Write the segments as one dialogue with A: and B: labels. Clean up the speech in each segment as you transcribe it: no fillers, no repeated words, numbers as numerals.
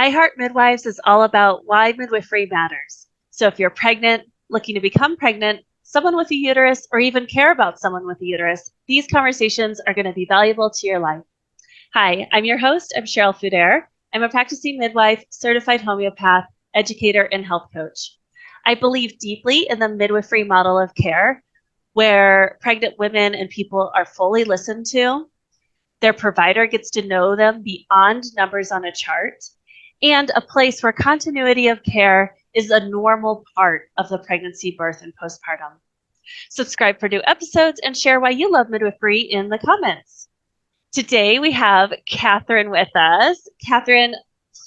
A: I Heart Midwives is all about why midwifery matters. So if you're pregnant, looking to become pregnant, someone with a uterus, or even care about someone with a uterus, these conversations are going to be valuable to your life. Hi, I'm your host. I'm Cheryl Fouder. I'm a practicing midwife, certified homeopath, educator, and health coach. I believe deeply in the midwifery model of care, where pregnant women and people are fully listened to. Their provider gets to know them beyond numbers on a chart, and a place where continuity of care is a normal part of the pregnancy, birth, and postpartum. Subscribe for new episodes and share why you love midwifery in the comments. Today we have Katherine with us. Katherine,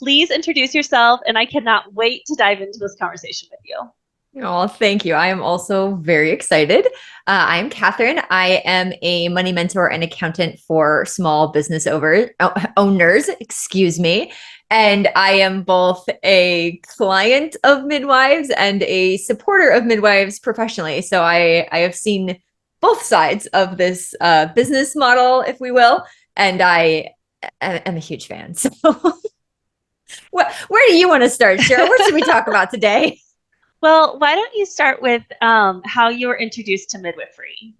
A: please introduce yourself, and I cannot wait to dive into this conversation with you.
B: Oh, thank you. I am also very excited. I'm Katherine. I am a money mentor and accountant for small business owners, excuse me. And I am both a client of midwives and a supporter of midwives professionally. So I have seen both sides of this business model, if we will. And I am a huge fan. So where do you want to start, Cheryl? What should we talk about today?
A: Well, why don't you start with how you were introduced to midwifery?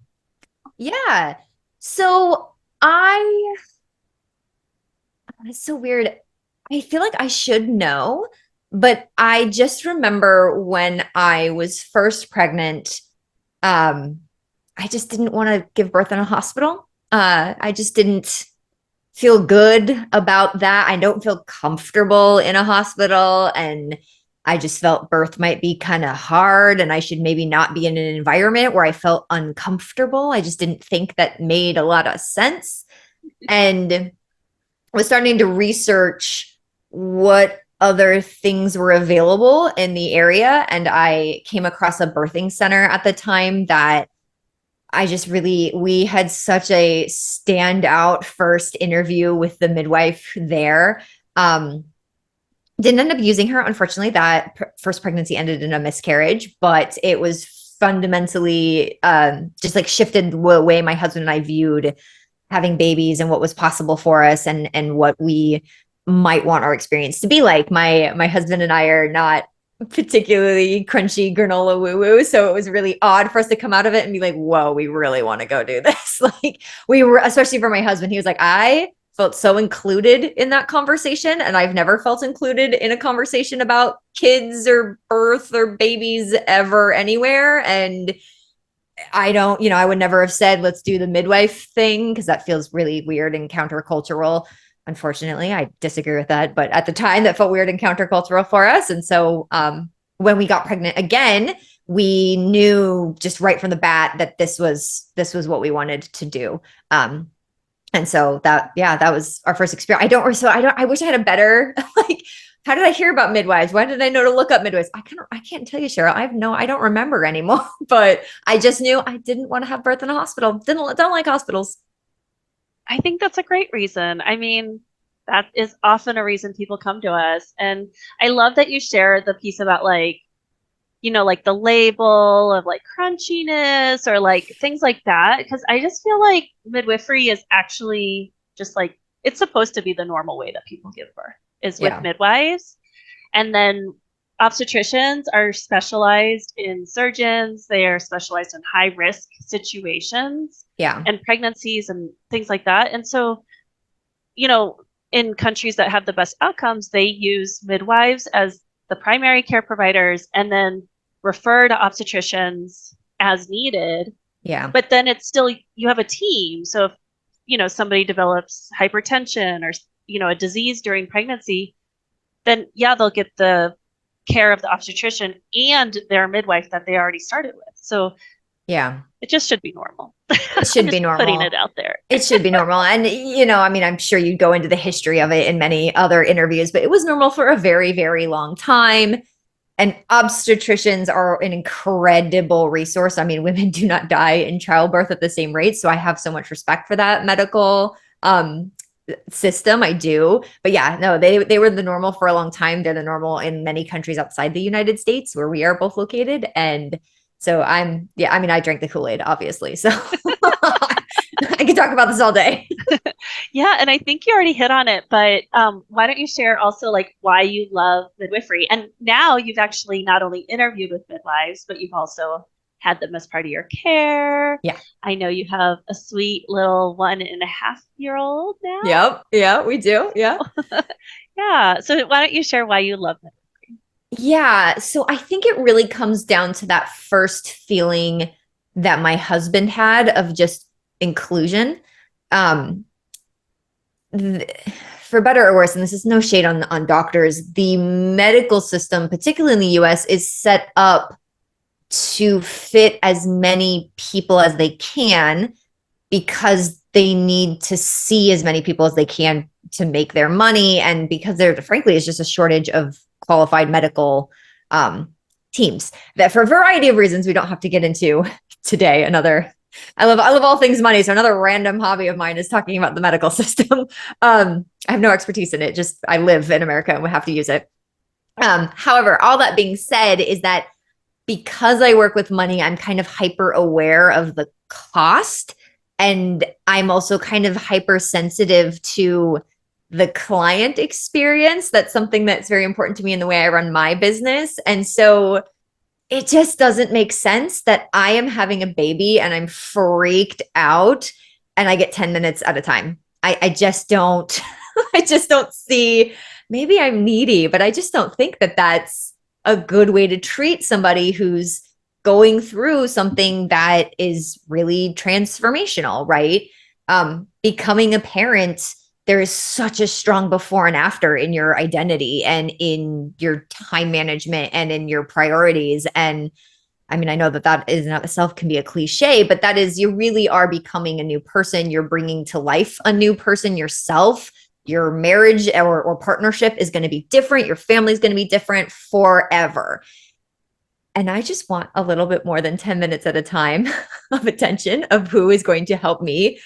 B: Yeah. It's so weird. I feel like I should know, but I just remember when I was first pregnant, I just didn't want to give birth in a hospital. I just didn't feel good about that. I don't feel comfortable in a hospital, and I just felt birth might be kind of hard and I should maybe not be in an environment where I felt uncomfortable. I just didn't think that made a lot of sense. And was starting to research what other things were available in the area. And I came across a birthing center at the time that we had such a standout first interview with the midwife there. Didn't end up using her. Unfortunately, that first pregnancy ended in a miscarriage, but it was fundamentally just like shifted the way my husband and I viewed having babies and what was possible for us and what we might want our experience to be like. My husband and I are not particularly crunchy granola woo-woo, so it was really odd for us to come out of it and be like, whoa, we really want to go do this. Like we were, especially for my husband, he was like, I felt so included in that conversation. And I've never felt included in a conversation about kids or birth or babies ever anywhere. And I would never have said, let's do the midwife thing, because that feels really weird and countercultural. Unfortunately, I disagree with that. But at the time that felt weird and countercultural for us. And so when we got pregnant again, we knew just right from the bat that this was what we wanted to do. And so that was our first experience. I wish I had a better, like, how did I hear about midwives? Why did I know to look up midwives? I can't tell you, Cheryl. I don't remember anymore, but I just knew I didn't want to have birth in a hospital. Don't like hospitals.
A: I think that's a great reason. I mean, that is often a reason people come to us. And I love that you share the piece about like the label of like crunchiness or like things like that. Because I just feel like midwifery is actually just like, it's supposed to be the normal way that people give birth is with midwives. And then obstetricians are specialized in surgeons. They are specialized in high risk situations and pregnancies and things like that. And so, in countries that have the best outcomes, they use midwives as the primary care providers and then refer to obstetricians as needed.
B: Yeah.
A: But then it's still, you have a team. So if, somebody develops hypertension or, a disease during pregnancy, then they'll get the care of the obstetrician and their midwife that they already started with. So it just should be normal.
B: It should be normal.
A: Putting it out there.
B: It should be normal. And, I'm sure you'd go into the history of it in many other interviews, but it was normal for a very, very long time. And obstetricians are an incredible resource. I mean, women do not die in childbirth at the same rate. So I have so much respect for that medical system. I do. But they were the normal for a long time. They're the normal in many countries outside the United States where we are both located. And so I drank the Kool-Aid, obviously. So I could talk about this all day.
A: Yeah, and I think you already hit on it, but why don't you share also like why you love midwifery? And now you've actually not only interviewed with midwives, but you've also had them as part of your care.
B: Yeah.
A: I know you have a sweet little 1.5-year old now.
B: Yep. Yeah, we do. Yeah.
A: Yeah. So why don't you share why you love it?
B: Yeah. So I think it really comes down to that first feeling that my husband had of just inclusion. Um, th- for better or worse, and this is no shade on doctors, the medical system, particularly in the US, is set up to fit as many people as they can because they need to see as many people as they can to make their money. And because there, frankly, is just a shortage of qualified medical teams that for a variety of reasons we don't have to get into today. I love all things money. So another random hobby of mine is talking about the medical system. I have no expertise in it. Just I live in America and we have to use it. However, all that being said is that because I work with money, I'm kind of hyper aware of the cost. And I'm also kind of hypersensitive to the client experience. That's something that's very important to me in the way I run my business. And so it just doesn't make sense that I am having a baby and I'm freaked out and I get 10 minutes at a time. I just don't, I just don't see, maybe I'm needy, but I just don't think that that's a good way to treat somebody who's going through something that is really transformational, right? Becoming a parent, there is such a strong before and after in your identity and in your time management and in your priorities. And I mean, I know that that is in of itself can be a cliche, but that is, you really are becoming a new person. You're bringing to life a new person yourself. Your marriage or partnership is going to be different. Your family is going to be different forever. And I just want a little bit more than 10 minutes at a time of attention of who is going to help me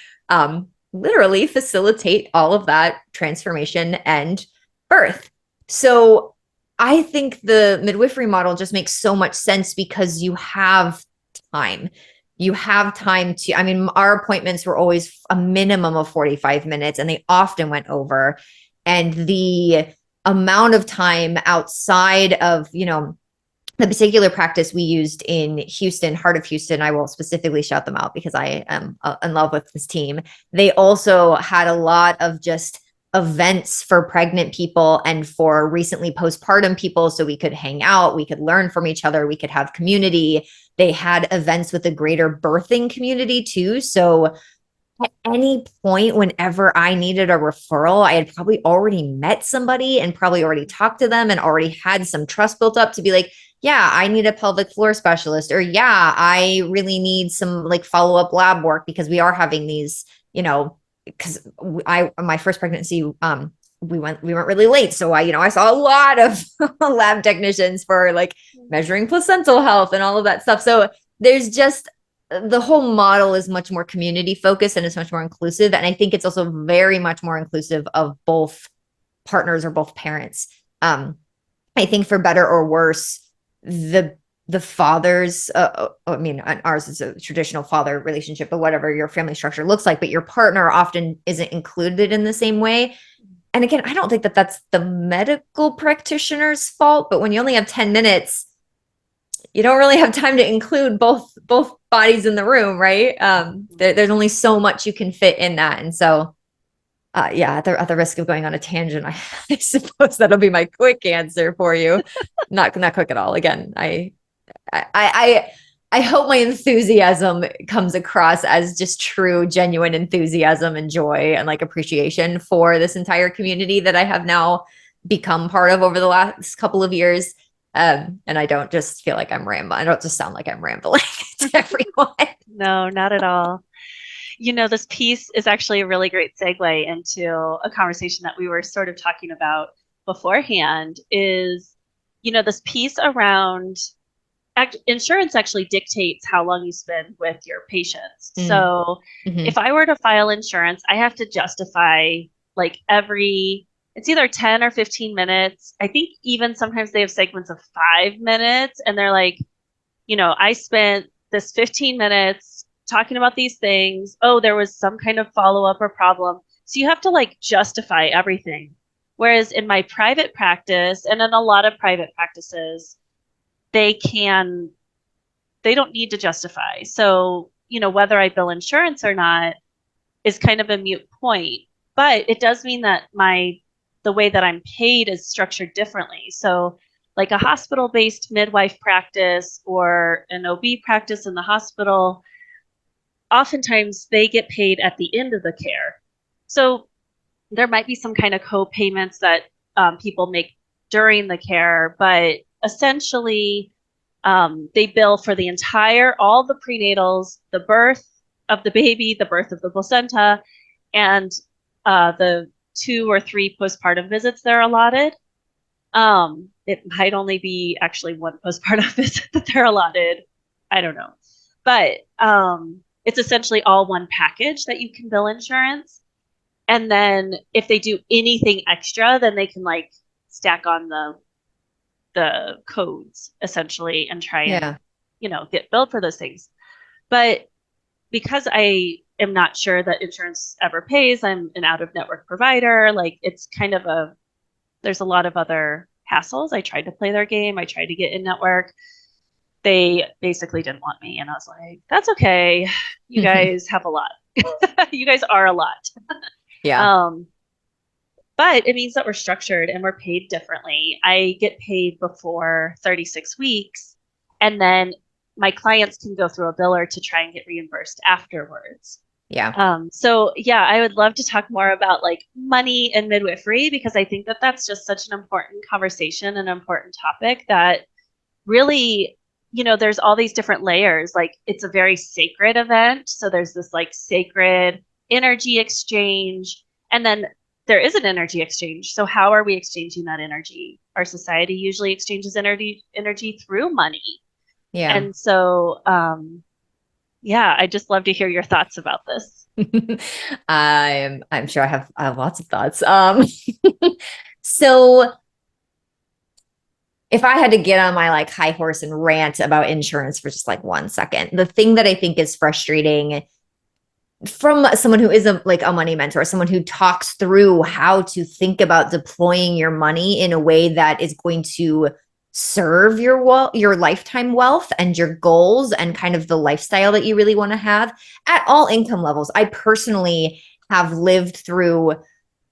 B: literally facilitate all of that transformation and birth. So I think the midwifery model just makes so much sense because you have time. You have time to, I mean, our appointments were always a minimum of 45 minutes and they often went over. And the amount of time outside of, the particular practice we used in Houston, Heart of Houston, I will specifically shout them out because I am in love with this team. They also had a lot of just events for pregnant people and for recently postpartum people. So we could hang out, we could learn from each other, we could have community. They had events with a greater birthing community too. So at any point, whenever I needed a referral, I had probably already met somebody and probably already talked to them and already had some trust built up to be like, yeah, I need a pelvic floor specialist, or yeah, I really need some like follow-up lab work because we are having these, because my first pregnancy, we weren't really late. So I saw a lot of lab technicians for like measuring placental health and all of that stuff. So there's just the whole model is much more community focused and it's much more inclusive. And I think it's also very much more inclusive of both partners or both parents. I think for better or worse, the fathers, I mean, ours is a traditional father relationship, but whatever your family structure looks like, but your partner often isn't included in the same way. And again, I don't think that that's the medical practitioner's fault, but when you only have 10 minutes, you don't really have time to include both bodies in the room, right? There's only so much you can fit in that. And so yeah, at the risk of going on a tangent, I suppose that'll be my quick answer for you. Not quick at all. Again, I hope my enthusiasm comes across as just true, genuine enthusiasm and joy and like appreciation for this entire community that I have now become part of over the last couple of years. And I don't just feel like I'm rambling. I don't just sound like I'm rambling to everyone.
A: No, not at all. This piece is actually a really great segue into a conversation that we were sort of talking about beforehand is, this piece around insurance actually dictates how long you spend with your patients. So if I were to file insurance, I have to justify like it's either 10 or 15 minutes. I think even sometimes they have segments of 5 minutes and they're like, I spent this 15 minutes talking about these things. Oh, there was some kind of follow-up or problem. So you have to like justify everything. Whereas in my private practice and in a lot of private practices, they don't need to justify. So, whether I bill insurance or not is kind of a moot point. But it does mean that the way that I'm paid is structured differently. So like a hospital-based midwife practice or an OB practice in the hospital, oftentimes they get paid at the end of the care. So there might be some kind of co-payments that people make during the care, but essentially they bill for all the prenatals, the birth of the baby, the birth of the placenta, and the 2 or 3 postpartum visits they're allotted. It might only be actually 1 postpartum visit that they're allotted. I don't know. But it's essentially all one package that you can bill insurance. And then if they do anything extra, then they can like stack on the codes essentially and try and get billed for those things. But because I am not sure that insurance ever pays, I'm an out-of-network provider, like it's kind of there's a lot of other hassles. I tried to play their game. I tried to get in network. They basically didn't want me. And I was like, that's okay. You guys have a lot. You guys are a lot.
B: Yeah.
A: But it means that we're structured and we're paid differently. I get paid before 36 weeks, and then my clients can go through a biller to try and get reimbursed afterwards.
B: Yeah.
A: So yeah, I would love to talk more about like money and midwifery, because I think that that's just such an important conversation, an important topic that really, there's all these different layers. Like it's a very sacred event. So there's this like sacred energy exchange, and then there is an energy exchange. So how are we exchanging that energy? Our society usually exchanges energy through money.
B: Yeah.
A: And so, I'd just love to hear your thoughts about this.
B: I'm sure I have lots of thoughts. So if I had to get on my like high horse and rant about insurance for just like 1 second, the thing that I think is frustrating from someone who is a money mentor, someone who talks through how to think about deploying your money in a way that is going to serve your lifetime wealth and your goals and kind of the lifestyle that you really want to have at all income levels. I personally have lived through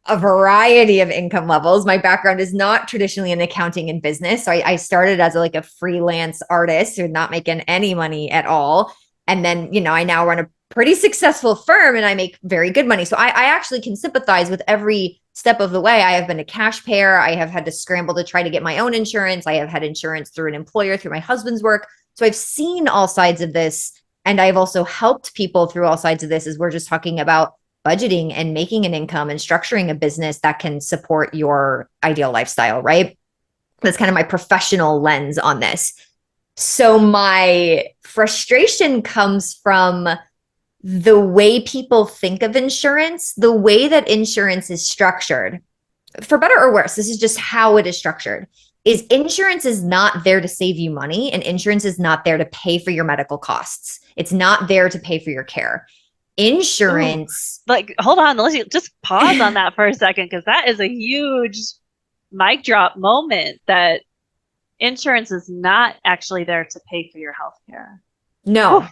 B: a variety of income levels. My background is not traditionally in accounting and business. So I started as a freelance artist who not making any money at all. And then, I now run a pretty successful firm and I make very good money. So I actually can sympathize with every step of the way. I have been a cash payer. I have had to scramble to try to get my own insurance. I have had insurance through an employer, through my husband's work. So I've seen all sides of this. And I've also helped people through all sides of this, as we're just talking about budgeting and making an income and structuring a business that can support your ideal lifestyle, right? That's kind of my professional lens on this. So my frustration comes from the way people think of insurance, the way that insurance is structured, for better or worse. This is just how it is structured. Is insurance is not there to save you money, and insurance is not there to pay for your medical costs. It's not there to pay for your care. Insurance.
A: Ooh, hold on, let's just pause on that for a second, because that is a huge mic drop moment, that insurance is not actually there to pay for your health care.
B: No.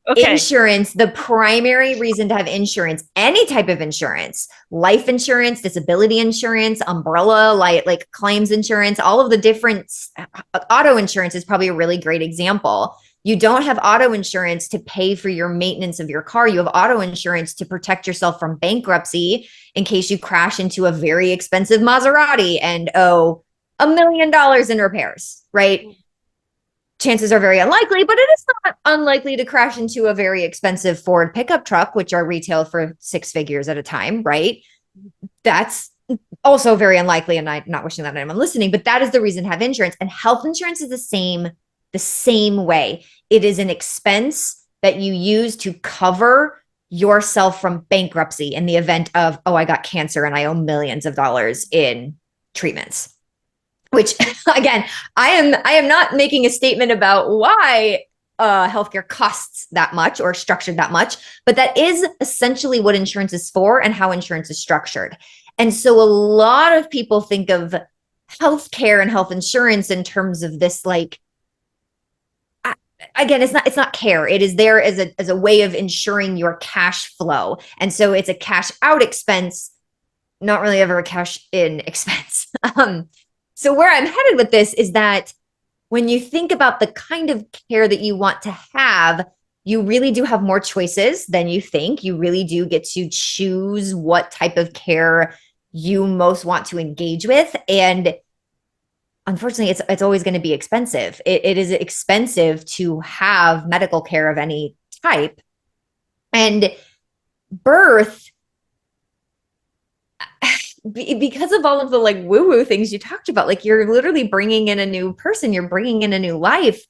B: Okay. Insurance, the primary reason to have insurance, any type of insurance, life insurance, disability insurance, umbrella, like claims insurance, all of the different, auto insurance is probably a really great example. You don't have auto insurance to pay for your maintenance of your car. You have auto insurance to protect yourself from bankruptcy in case you crash into a very expensive Maserati and owe $1 million in repairs, right? Chances are very unlikely, but it is not unlikely to crash into a very expensive Ford pickup truck, which are retailed for 6 figures at a time, right? That's also very unlikely, and I'm not wishing that on anyone listening, but that is the reason to have insurance. And health insurance is the same way. It is an expense that you use to cover yourself from bankruptcy in the event of, oh, I got cancer and I owe millions of dollars in treatments. Which, again, I am not making a statement about why healthcare costs that much or structured that much, but that is essentially what insurance is for and how insurance is structured. And so a lot of people think of healthcare and health insurance in terms of this, like, again, it's not care. It is there as a way of ensuring your cash flow. And so it's a cash out expense, not really ever a cash in expense. So where I'm headed with this is that when you think about the kind of care that you want to have, you really do have more choices than you think. You really do get to choose what type of care you most want to engage with. And unfortunately, it's always going to be expensive. It is expensive to have medical care of any type. And birth, because of all of the like woo-woo things you talked about, like you're literally bringing in a new person, you're bringing in a new life.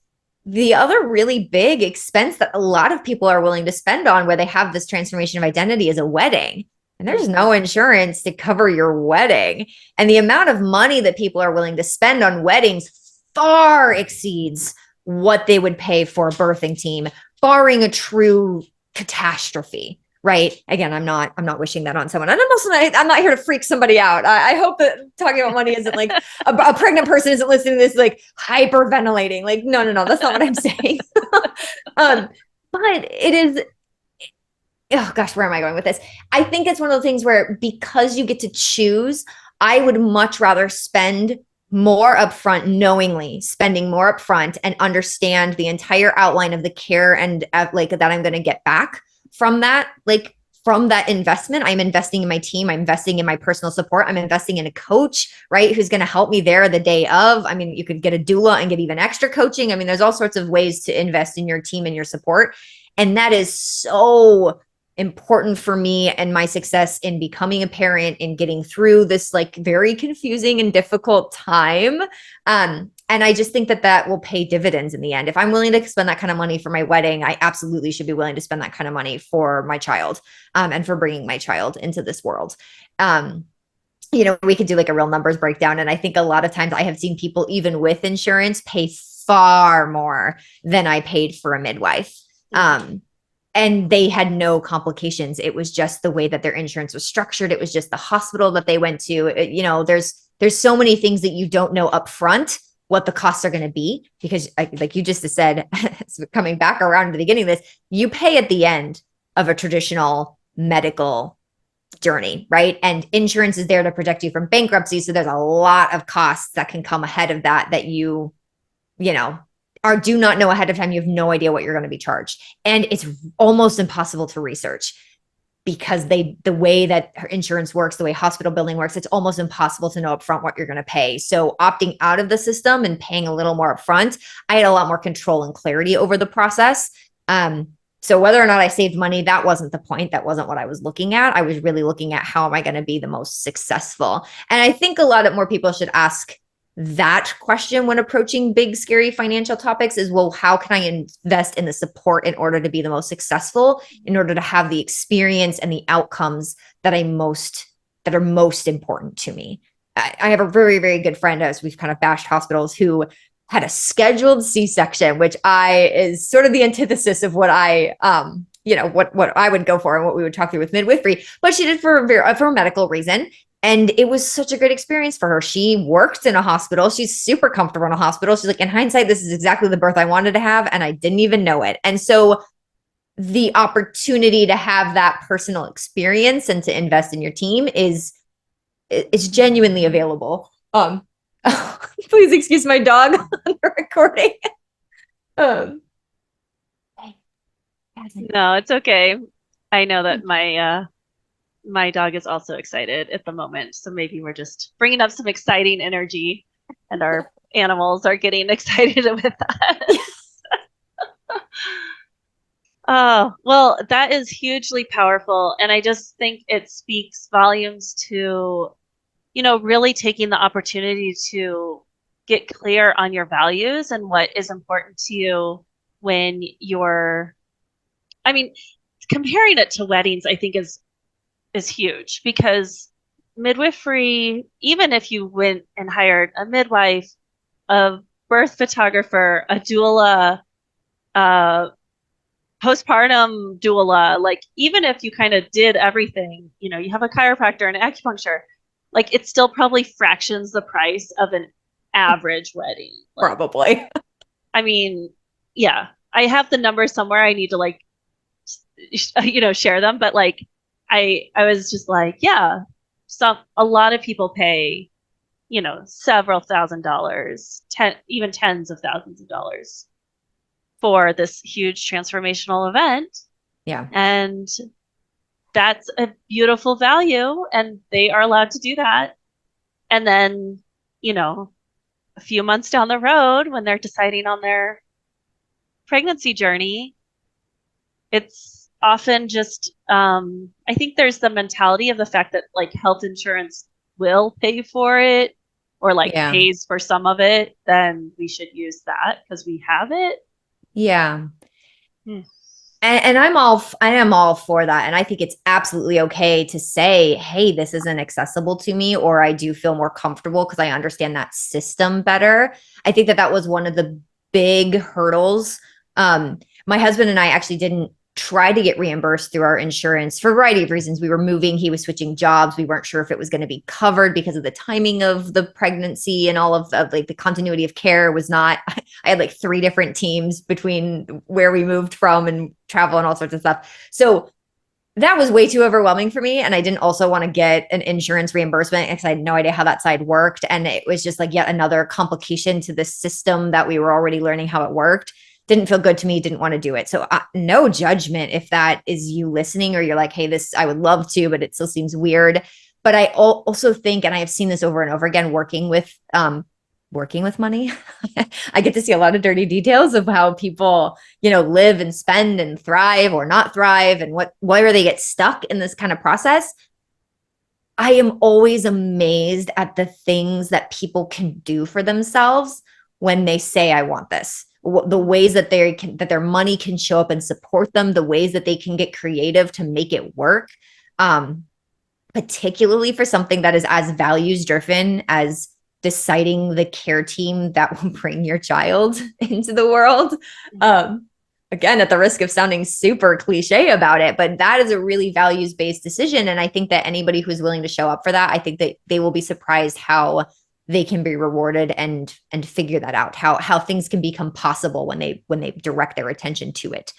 B: The other really big expense that a lot of people are willing to spend on where they have this transformation of identity is a wedding. And there's no insurance to cover your wedding. And the amount of money that people are willing to spend on weddings far exceeds what they would pay for a birthing team, barring a true catastrophe. Right. Again, I'm not wishing that on someone. And I'm not here to freak somebody out. I hope that talking about money isn't like a pregnant person isn't listening to this, like hyperventilating. Like, no, that's not what I'm saying. But it is, oh gosh, where am I going with this? I think it's one of the things where because you get to choose, I would much rather spend more upfront, knowingly spending more upfront and understand the entire outline of the care and like that I'm going to get back from that, like from that investment. I'm investing in my team. I'm investing in my personal support. I'm investing in a coach, right? Who's going to help me there the day of. I mean, you could get a doula and get even extra coaching. I mean, there's all sorts of ways to invest in your team and your support. And that is so important for me and my success in becoming a parent and getting through this like very confusing and difficult time. And I just think that will pay dividends in the end. If I'm willing to spend that kind of money for my wedding, I absolutely should be willing to spend that kind of money for my child, and for bringing my child into this world. We could do like a real numbers breakdown. And I think a lot of times I have seen people, even with insurance, pay far more than I paid for a midwife. And they had no complications. It was just the way that their insurance was structured. It was just the hospital that they went to. There's so many things that you don't know upfront what the costs are going to be, because like you just said, coming back around to the beginning of this, you pay at the end of a traditional medical journey, right? And insurance is there to protect you from bankruptcy. So there's a lot of costs that can come ahead of that you do not know ahead of time. You have no idea what you're going to be charged. And it's almost impossible to research because the way that insurance works, the way hospital billing works, it's almost impossible to know upfront what you're going to pay. So opting out of the system and paying a little more upfront, I had a lot more control and clarity over the process. So whether or not I saved money, that wasn't the point. That wasn't what I was looking at. I was really looking at how am I going to be the most successful? And I think a lot of more people should ask that question when approaching big, scary financial topics is, well, how can I invest in the support in order to be the most successful, in order to have the experience and the outcomes that are most important to me? I have a very, very good friend, as we've kind of bashed hospitals, who had a scheduled C-section, which is sort of the antithesis of what I, what I would go for and what we would talk through with midwifery, but she did for a medical reason. And it was such a great experience for her. She worked in a hospital. She's super comfortable in a hospital. She's like, in hindsight, this is exactly the birth I wanted to have, and I didn't even know it. And so the opportunity to have that personal experience and to invest in your team is genuinely available. Please excuse my dog on the recording.
A: No, it's okay. I know that my dog is also excited at the moment. So maybe we're just bringing up some exciting energy and our animals are getting excited with that. Oh, well, that is hugely powerful. And I just think it speaks volumes to, really taking the opportunity to get clear on your values and what is important to you when comparing it to weddings, I think is huge, because midwifery, even if you went and hired a midwife, a birth photographer, a doula, uh, postpartum doula, like even if you kind of did everything, you have a chiropractor and acupuncture, like it's still probably fractions the price of an average wedding. Like,
B: Probably.
A: I mean, yeah, I have the numbers somewhere. I need to like, share them. But like, I was just like, yeah, a lot of people pay, several $1,000s, even tens of thousands of dollars for this huge transformational event.
B: Yeah.
A: And that's a beautiful value, and they are allowed to do that. And then, you know, a few months down the road, when they're deciding on their pregnancy journey, it's often just, I think there's the mentality of the fact that like health insurance will pay for it or like
B: Yeah.
A: pays for some of it, then we should use that because we have it.
B: Yeah.
A: Hmm.
B: And I am all for that. And I think it's absolutely okay to say, hey, this isn't accessible to me, or I do feel more comfortable because I understand that system better. I think that was one of the big hurdles. My husband and I actually didn't try to get reimbursed through our insurance for a variety of reasons. We were moving, he was switching jobs. We weren't sure if it was going to be covered because of the timing of the pregnancy, and all of like the continuity of care was not. I had like 3 different teams between where we moved from and travel and all sorts of stuff. So that was way too overwhelming for me. And I didn't also want to get an insurance reimbursement because I had no idea how that side worked. And it was just like yet another complication to the system that we were already learning how it worked. Didn't feel good to me, didn't want to do it. So no judgment if that is you listening, or you're like, hey, this, I would love to, but it still seems weird. But I also think, and I have seen this over and over again, working with money, I get to see a lot of dirty details of how people, live and spend and thrive or not thrive, and where they get stuck in this kind of process. I am always amazed at the things that people can do for themselves when they say, I want this. The ways that that their money can show up and support them, the ways that they can get creative to make it work. Particularly for something that is as values driven as deciding the care team that will bring your child into the world. Again, at the risk of sounding super cliche about it, but that is a really values-based decision. And I think that anybody who's willing to show up for that, I think that they will be surprised how they can be rewarded and figure that out, how things can become possible when they direct their attention to it.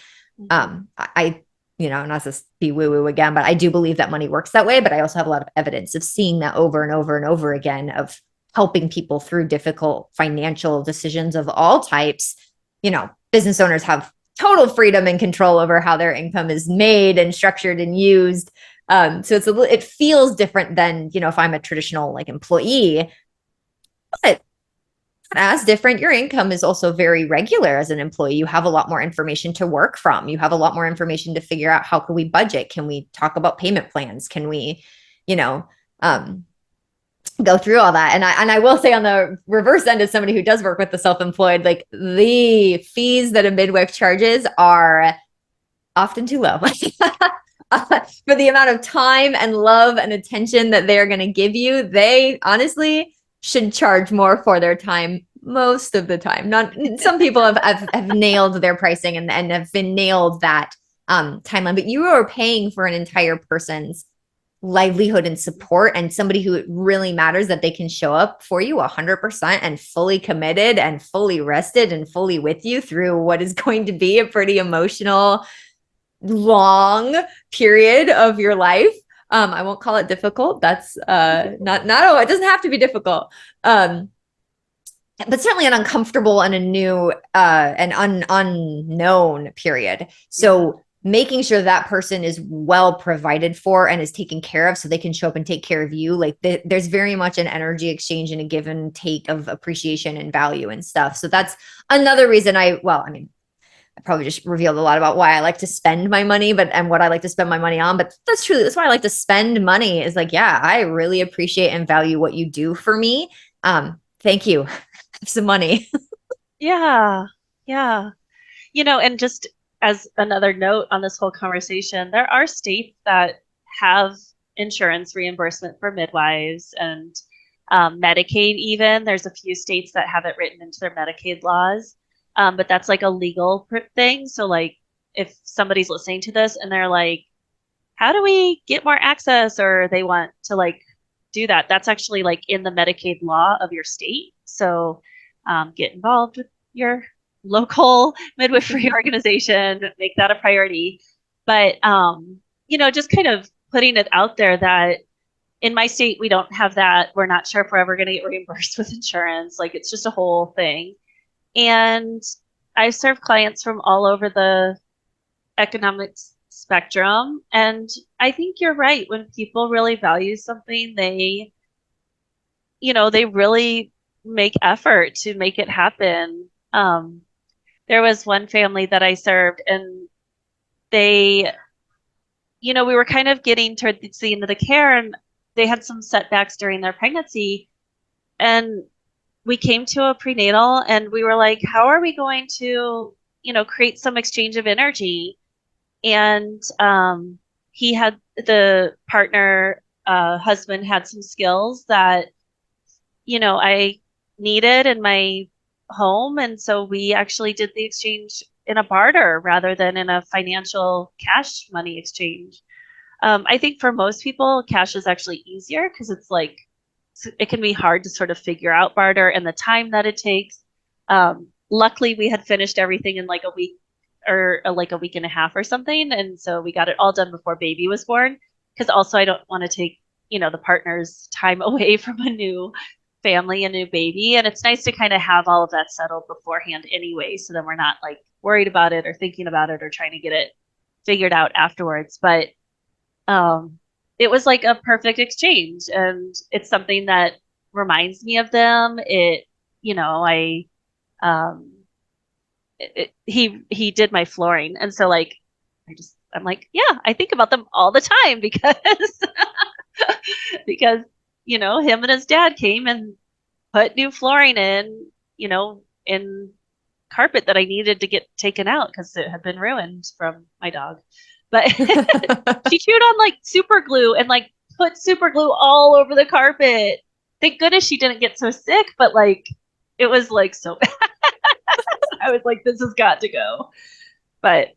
B: I not to be woo-woo again, but I do believe that money works that way. But I also have a lot of evidence of seeing that over and over and over again, of helping people through difficult financial decisions of all types. Business owners have total freedom and control over how their income is made and structured and used. So it feels different than, if I'm a traditional like employee, but as different. Your income is also very regular as an employee. You have a lot more information to work from. You have a lot more information to figure out, how can we budget? Can we talk about payment plans? Can we, go through all that? And I will say, on the reverse end, as somebody who does work with the self-employed, like the fees that a midwife charges are often too low. For the amount of time and love and attention that they're going to give you, they honestly should charge more for their time most of the time. Not some people have nailed their pricing and have been nailed that timeline, but you are paying for an entire person's livelihood and support, and somebody who it really matters that they can show up for you 100% and fully committed and fully rested and fully with you through what is going to be a pretty emotional, long period of your life. I won't call it difficult. That's not oh, it doesn't have to be difficult. But certainly an uncomfortable and a new unknown period. So making sure that person is well provided for and is taken care of so they can show up and take care of you. Like there's very much an energy exchange and a give and take of appreciation and value and stuff. So that's another reason I probably just revealed a lot about why I like to spend my money, and what I like to spend my money on. But that's why I like to spend money, is like, yeah, I really appreciate and value what you do for me. Thank you. Have some money.
A: Yeah. Yeah. And just as another note on this whole conversation, there are states that have insurance reimbursement for midwives, and Medicaid even. There's a few states that have it written into their Medicaid laws. But that's like a legal thing. So like if somebody's listening to this and they're like, how do we get more access, or they want to like do that, that's actually like in the Medicaid law of your state. So get involved with your local midwifery organization, make that a priority. But just kind of putting it out there that in my state we don't have that. We're not sure if we're ever going to get reimbursed with insurance. Like it's just a whole thing. And I serve clients from all over the economic spectrum. And I think you're right. When people really value something, they really make effort to make it happen. There was one family that I served, and they, we were kind of getting towards the end of the care, and they had some setbacks during their pregnancy. And we came to a prenatal, and we were like, how are we going to, create some exchange of energy? And he had the partner, husband had some skills that, I needed in my home. And so we actually did the exchange in a barter rather than in a financial cash money exchange. I think for most people, cash is actually easier because it's like, it can be hard to sort of figure out barter and the time that it takes. Luckily, we had finished everything in like a week or like a week and a half or something. And so we got it all done before baby was born. Because also, I don't want to take, the partner's time away from a new family, a new baby. And it's nice to kind of have all of that settled beforehand anyway. So then we're not like worried about it or thinking about it or trying to get it figured out afterwards. But it was like a perfect exchange, and it's something that reminds me of them. He did my flooring, and so like I'm like, yeah, I think about them all the time because because him and his dad came and put new flooring in carpet that I needed to get taken out because it had been ruined from my dog. But she chewed on like super glue and like put super glue all over the carpet. Thank goodness she didn't get so sick, but like it was like so bad. I was like, this has got to go. But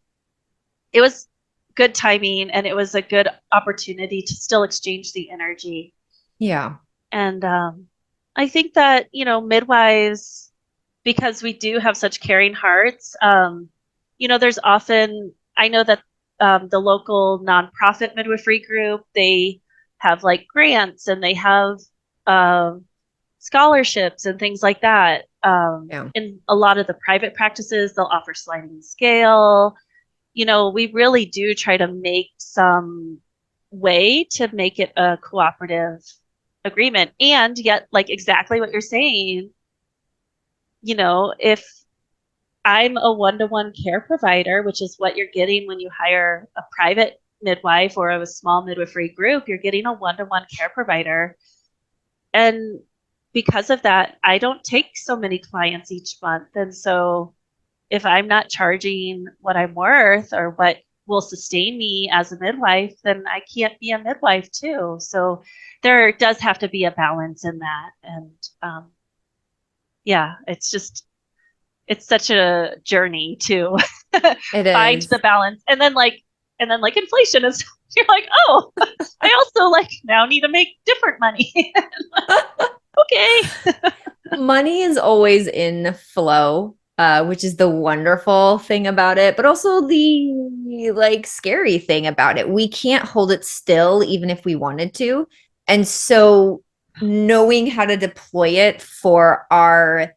A: it was good timing, and it was a good opportunity to still exchange the energy.
B: Yeah.
A: And I think that, midwives, because we do have such caring hearts, there's often, I know that the local nonprofit midwifery group, they have like grants and they have scholarships and things like that. In a lot of the private practices, they'll offer sliding scale. We really do try to make some way to make it a cooperative agreement. And yet, like exactly what you're saying, if I'm a one-to-one care provider, which is what you're getting when you hire a private midwife or a small midwifery group, you're getting a one-to-one care provider. And because of that, I don't take so many clients each month. And so if I'm not charging what I'm worth or what will sustain me as a midwife, then I can't be a midwife too. So there does have to be a balance in that. And it's such a journey to find the balance. And then like inflation is, you're like, oh, I also like now need to make different money. Okay.
B: Money is always in flow, which is the wonderful thing about it, but also the like scary thing about it. We can't hold it still, even if we wanted to. And so knowing how to deploy it for our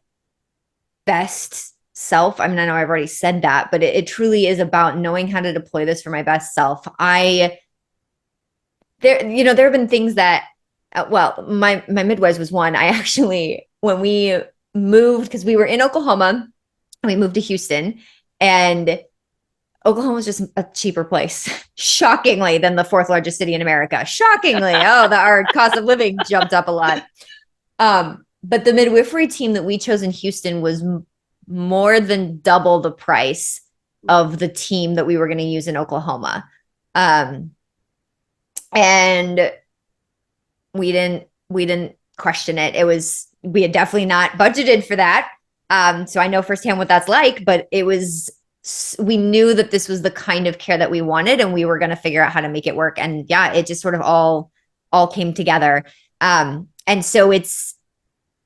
B: best self. I mean, I know I've already said that, but it truly is about knowing how to deploy this for my best self. There have been things that, my midwives was one. I actually, when we moved, because we were in Oklahoma, and we moved to Houston, and Oklahoma was just a cheaper place, shockingly, than the fourth largest city in America. Shockingly. Our cost of living jumped up a lot. But the midwifery team that we chose in Houston was more than double the price of the team that we were going to use in Oklahoma. And we didn't question it. We had definitely not budgeted for that. So I know firsthand what that's like, but we knew that this was the kind of care that we wanted, and we were going to figure out how to make it work. And yeah, it just sort of all came together. And so it's,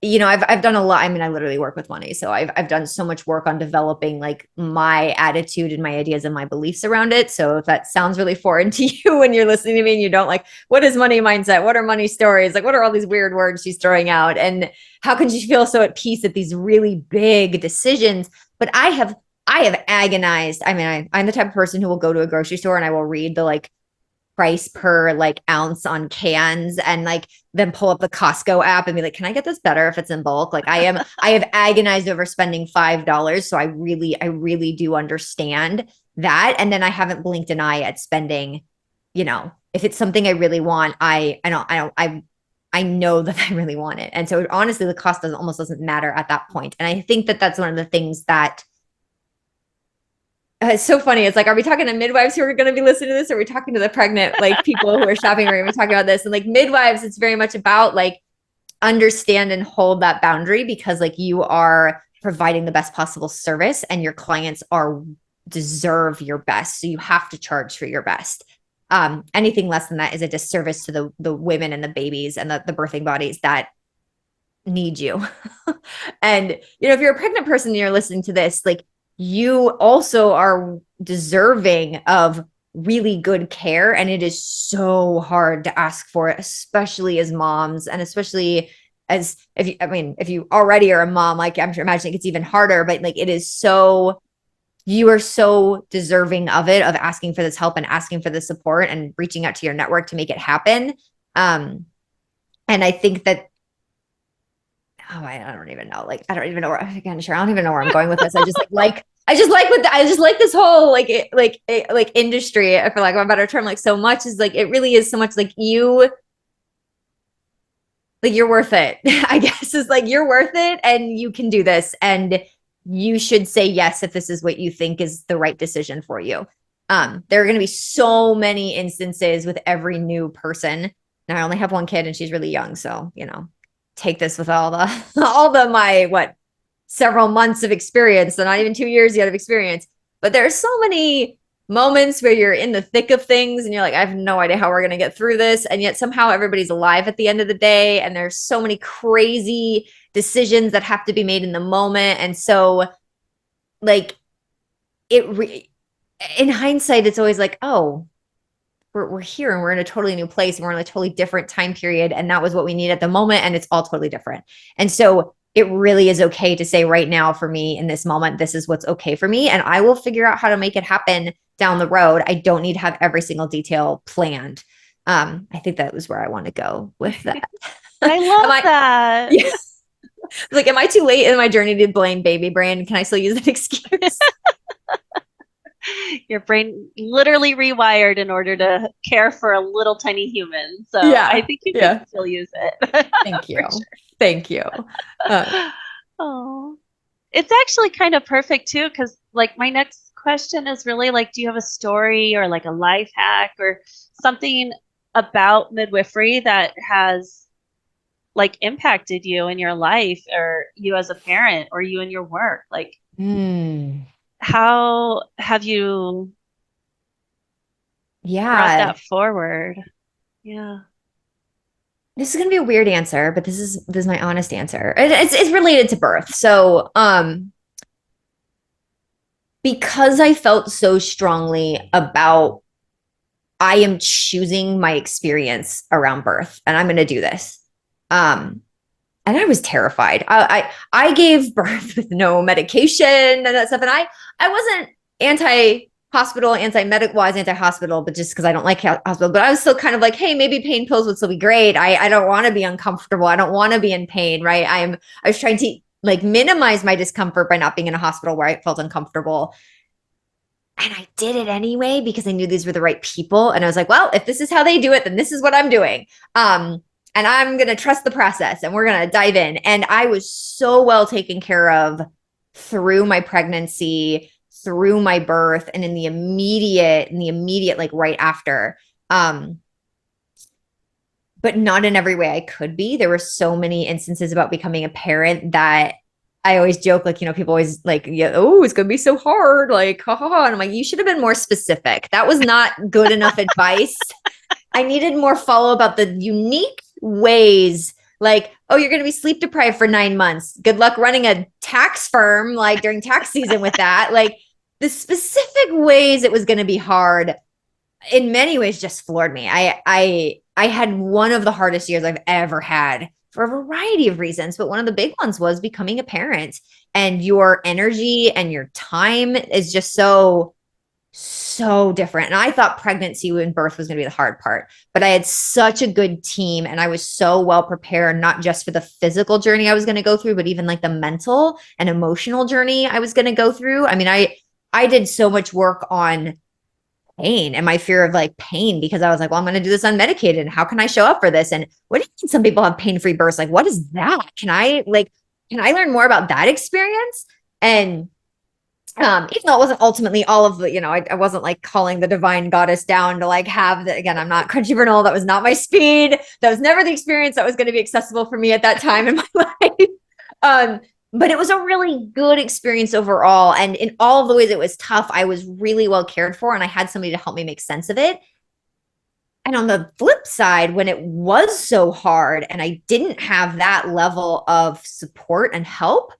B: I've done a lot. I mean, I literally work with money. So I've done so much work on developing like my attitude and my ideas and my beliefs around it. So if that sounds really foreign to you when you're listening to me and you don't like, what is money mindset? What are money stories? Like, what are all these weird words she's throwing out? And how can she feel so at peace at these really big decisions? But I have agonized. I mean, I'm the type of person who will go to a grocery store and I will read the like price per like ounce on cans and like then pull up the Costco app and be like, can I get this better if it's in bulk? Like I have agonized over spending $5. So I really do understand that. And then I haven't blinked an eye at spending, if it's something I really want, I know that I really want it. And so honestly, the cost almost doesn't matter at that point. And I think that that's one of the things that it's so funny. It's like, are we talking to midwives who are going to be listening to this? Or are we talking to the pregnant, like people who are shopping? We're going to be talking about this. And like midwives, it's very much about like understand and hold that boundary, because like you are providing the best possible service and your clients deserve your best. So you have to charge for your best. Anything less than that is a disservice to the women and the babies and the birthing bodies that need you. And, if you're a pregnant person and you're listening to this, like, you also are deserving of really good care. And it is so hard to ask for it, especially as moms, and especially as if you already are a mom, like I'm imagining it's even harder, but like you are so deserving of it, of asking for this help and asking for the support and reaching out to your network to make it happen. And I think that, I don't even know. Like, I don't even know where, again, sure, I don't even know where I'm going with this. I just like this whole like industry, for lack of a better term, like so much is like, it really is so much like you're worth it. I guess is like, you're worth it and you can do this, and you should say yes if this is what you think is the right decision for you. There are going to be so many instances with every new person. Now I only have one kid and she's really young. So, take this with all my several months of experience, so not even 2 years yet of experience. But there are so many moments where you're in the thick of things and you're like, I have no idea how we're going to get through this. And yet somehow everybody's alive at the end of the day. And there's so many crazy decisions that have to be made in the moment. And so like in hindsight, it's always like, oh, we're here and we're in a totally new place and we're in a totally different time period. And that was what we need at the moment. And it's all totally different. And so it really is okay to say right now, for me in this moment, this is what's okay for me. And I will figure out how to make it happen down the road. I don't need to have every single detail planned. I think that was where I want to go with that.
A: I love that.
B: Yeah. Like, am I too late in my journey to blame baby brain? Can I still use that excuse?
A: Your brain literally rewired in order to care for a little tiny human. So
B: yeah,
A: I think you can still use it.
B: Thank you.
A: Sure.
B: Thank you.
A: Oh, it's actually kind of perfect too, because like my next question is really like, do you have a story or like a life hack or something about midwifery that has like impacted you in your life, or you as a parent, or you in your work? Like, how have you brought that forward? Yeah.
B: This is going to be a weird answer, but this is my honest answer. It's related to birth. So, because I felt so strongly about, I am choosing my experience around birth and I'm going to do this. And I was terrified. I gave birth with no medication and that stuff. And I wasn't anti-hospital, anti-medical, well, I was anti-hospital, but just because I don't like hospital, but I was still kind of like, hey, maybe pain pills would still be great. I don't want to be uncomfortable. I don't want to be in pain, right? I was trying to like minimize my discomfort by not being in a hospital where I felt uncomfortable. And I did it anyway, because I knew these were the right people. And I was like, well, if this is how they do it, then this is what I'm doing. And I'm going to trust the process and we're going to dive in. And I was so well taken care of through my pregnancy, through my birth, and in the immediate, like right after. But not in every way I could be. There were so many instances about becoming a parent that I always joke, like, people always like, yeah, oh, it's going to be so hard. Like, ha ha ha. And I'm like, you should have been more specific. That was not good enough advice. I needed more follow about the unique ways, like, oh, you're going to be sleep deprived for 9 months. Good luck running a tax firm, like during tax season with that. Like the specific ways it was going to be hard in many ways just floored me. I had one of the hardest years I've ever had for a variety of reasons, but one of the big ones was becoming a parent, and your energy and your time is just so different. And I thought pregnancy and birth was going to be the hard part, but I had such a good team and I was so well prepared, not just for the physical journey I was going to go through, but even like the mental and emotional journey I was going to go through. I mean, I did so much work on pain and my fear of like pain, because I was like, well, I'm going to do this unmedicated. How can I show up for this? And what do you mean some people have pain-free births? Like, what is that? Can I learn more about that experience? And even though it wasn't ultimately all of the, I wasn't like calling the divine goddess down to like have the, again, I'm not crunchy granola. That was not my speed. That was never the experience that was going to be accessible for me at that time in my life. But it was a really good experience overall. And in all of the ways it was tough, I was really well cared for and I had somebody to help me make sense of it. And on the flip side, when it was so hard and I didn't have that level of support and help,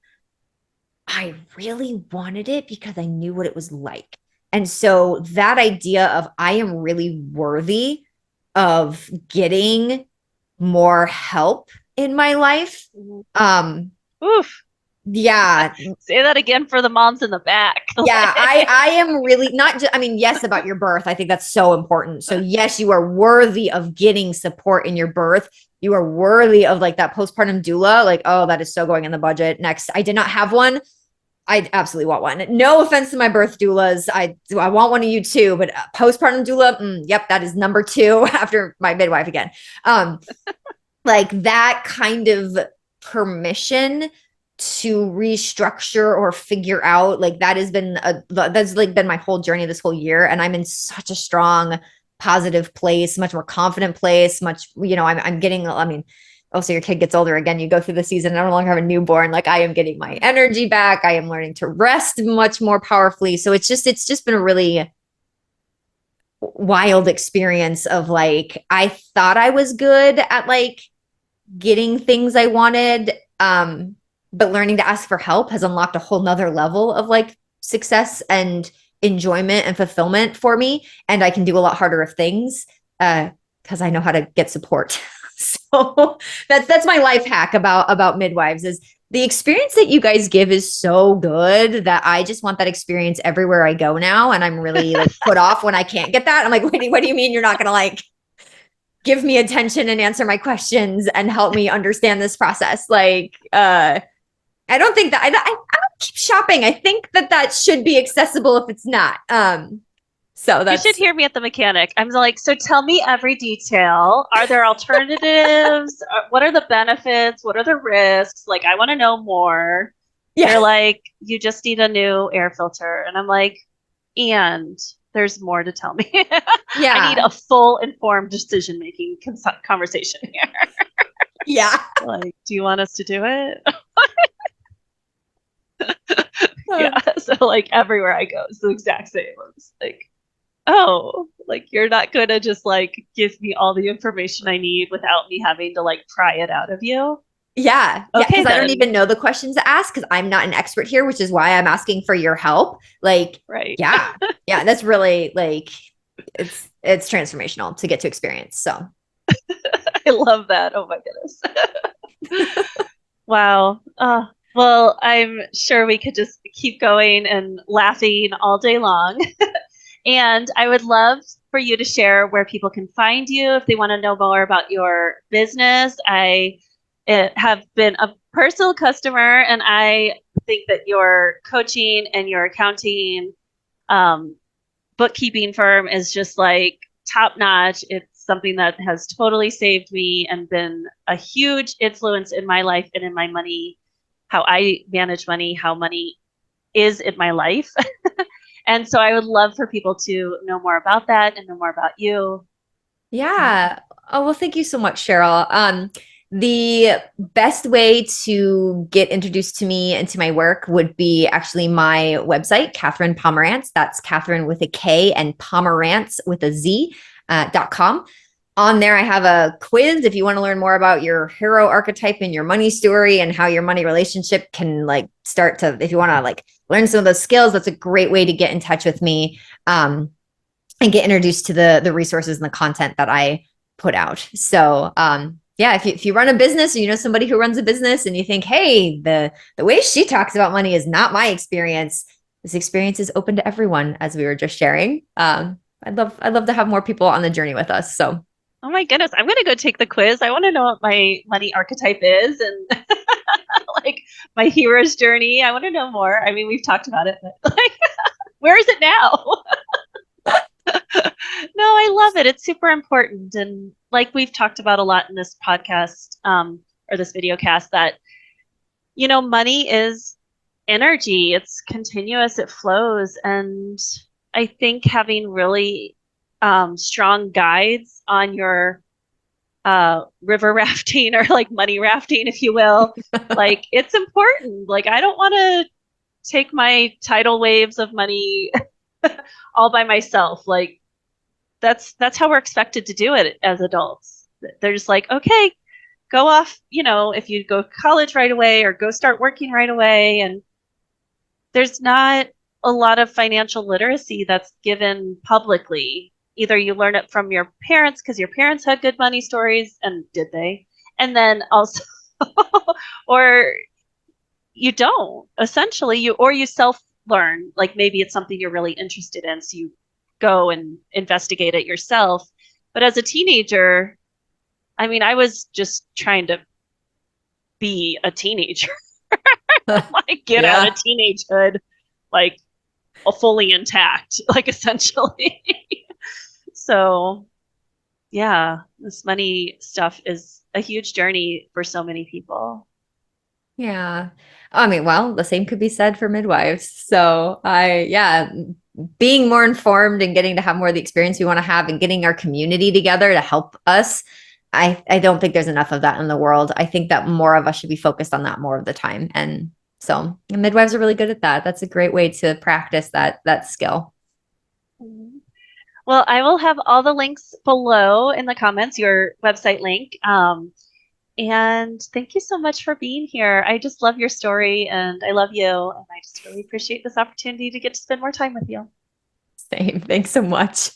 B: I really wanted it because I knew what it was like. And so that idea of I am really worthy of getting more help in my life.
A: Oof.
B: Yeah.
A: Say that again for the moms in the back.
B: Yeah, I am really not just, I mean, yes, about your birth. I think that's so important. So yes, you are worthy of getting support in your birth. You are worthy of like that postpartum doula. Like, oh, that is so going in the budget. Next, I did not have one. I absolutely want one. No offense to my birth doulas. I want one of you too, but postpartum doula, yep, that is number 2 after my midwife again. Like that kind of permission to restructure or figure out, like that's like been my whole journey this whole year. And I'm in such a strong, positive place, much more confident place, I'm getting, I mean, also your kid gets older again, you go through the season and I no longer have a newborn. Like I am getting my energy back. I am learning to rest much more powerfully. So it's just been a really wild experience of like, I thought I was good at like getting things I wanted. But learning to ask for help has unlocked a whole nother level of like success and enjoyment and fulfillment for me. And I can do a lot harder of things because I know how to get support. So that's my life hack about midwives is the experience that you guys give is so good that I just want that experience everywhere I go now. And I'm really like put off when I can't get that. I'm like, wait, what do you mean you're not going to like give me attention and answer my questions and help me understand this process? Like, I don't think that I don't keep shopping. I think that should be accessible if it's not. So that's,
A: you should hear me at the mechanic. I'm like, so tell me every detail. Are there alternatives? What are the benefits? What are the risks? Like, I want to know more. Yeah. They're like, you just need a new air filter. And I'm like, and there's more to tell me. Yeah. I need a full informed decision-making conversation here.
B: Yeah.
A: Like, do you want us to do it? Yeah. So like everywhere I go, it's the exact same. It's like, oh, like you're not gonna just like give me all the information I need without me having to like pry it out of you.
B: Yeah.
A: Okay.
B: Because I don't even know the questions to ask because I'm not an expert here, which is why I'm asking for your help. Like,
A: right.
B: Yeah. Yeah. That's really like it's transformational to get to experience. So
A: I love that. Oh my goodness. Wow. Well, I'm sure we could just keep going and laughing all day long. And I would love for you to share where people can find you if they want to know more about your business. I have been a personal customer, and I think that your coaching and your accounting bookkeeping firm is just like top notch. It's something that has totally saved me and been a huge influence in my life and in my money, how I manage money, how money is in my life. And so I would love for people to know more about that and know more about you.
B: Yeah. Oh, well, thank you so much, Cheryl. The best way to get introduced to me and to my work would be actually my website, Katherine Pomerantz. That's Katherine with a K and Pomerantz with a Z, .com. On there, I have a quiz if you want to learn more about your hero archetype and your money story and how your money relationship can like start to, if you want to like learn some of those skills, that's a great way to get in touch with me and get introduced to the resources and the content that I put out. So, yeah, if you run a business or you know somebody who runs a business and you think, hey, the way she talks about money is not my experience. This experience is open to everyone, as we were just sharing. I'd love to have more people on the journey with us. So,
A: oh my goodness, I'm gonna go take the quiz. I want to know what my money archetype is and like my hero's journey. I want to know more. I mean, we've talked about it, but like, where is it now? No, I love it. It's super important. And like we've talked about a lot in this podcast or this video cast, that, you know, money is energy. It's continuous, it flows. And I think having really strong guides on your river rafting or like money rafting, if you will, like it's important. Like I don't want to take my tidal waves of money all by myself. Like that's how we're expected to do it as adults. They're just like, okay, go off, you know, if you go to college right away or go start working right away. And there's not a lot of financial literacy that's given publicly. Either you learn it from your parents because your parents had good money stories, and did they? And then also, or you don't, essentially, you self learn. Like maybe it's something you're really interested in, so you go and investigate it yourself. But as a teenager, I mean, I was just trying to be a teenager, like get out of teenagehood, like fully intact, like essentially. So yeah, this money stuff is a huge journey for so many people.
B: yeah. I mean, well, the same could be said for midwives. So being more informed and getting to have more of the experience we want to have and getting our community together to help us. I don't think there's enough of that in the world. I think that more of us should be focused on that more of the time. And so midwives are really good at that. That's a great way to practice that skill.
A: Well, I will have all the links below in the comments, your website link. And thank you so much for being here. I just love your story and I love you. And I just really appreciate this opportunity to get to spend more time with you.
B: Same. Thanks so much.